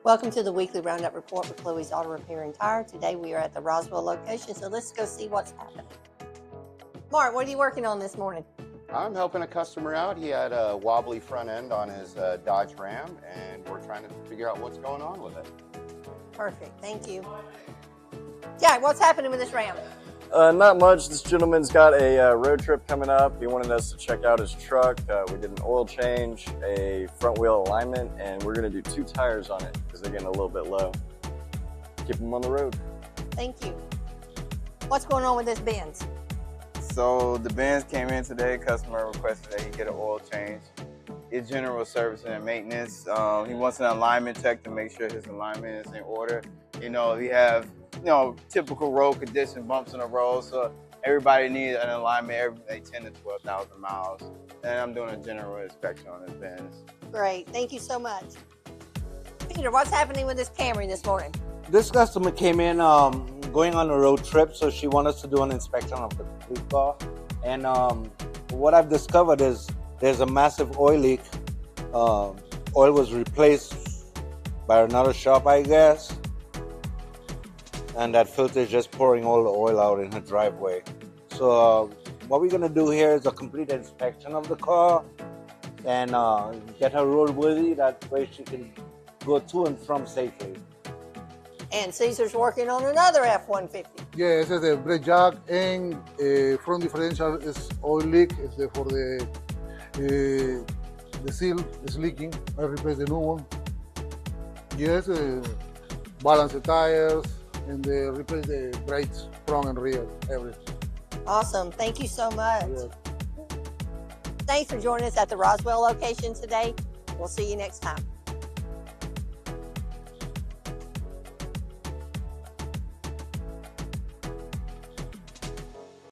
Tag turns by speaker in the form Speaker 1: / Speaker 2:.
Speaker 1: Welcome to the weekly Roundup report with Chloe's Auto Repair and Tire. Today we are at the Roswell location, so let's go see what's happening. Mark, what are you working on this morning?
Speaker 2: I'm helping a customer out. He had a wobbly front end on his Dodge Ram, and we're trying to figure out what's going on with it.
Speaker 1: Perfect, thank you. Jack, what's happening with this Ram?
Speaker 3: Not much. This gentleman's got a road trip coming up. He wanted us to check out his truck. We did an oil change, a front wheel alignment, and we're going to do 2 tires on it because they're getting a little bit low. Keep them on the road.
Speaker 1: Thank you. What's going on with this Benz?
Speaker 4: So the Benz came in today. Customer requested that he get an oil change. It's general servicing and maintenance. He wants an alignment check to make sure his alignment is in order. You know, we have typical road condition, bumps in the road, so everybody needs an alignment every 10 to 12,000 miles. And I'm doing a general inspection on this Benz.
Speaker 1: Great, thank you so much. Peter, what's happening with this Camry this morning?
Speaker 5: This customer came in going on a road trip, so she wanted us to do an inspection of the complete car. And what I've discovered is there's a massive oil leak. Oil was replaced by another shop, I guess. And that filter is just pouring all the oil out in her driveway. So what we're gonna do here is a complete inspection of the car and get her roadworthy. That way she can go to and from safely.
Speaker 1: And Caesar's working on another F-150.
Speaker 6: Yeah, ese es the brake jack and front differential is oil leak. It's for the seal is leaking. I replace the new one. Yes, balance the tires and replace the brakes, front and rear, everything.
Speaker 1: Awesome, thank you so much.
Speaker 6: Yeah.
Speaker 1: Thanks for joining us at the Roswell location today. We'll see you next time.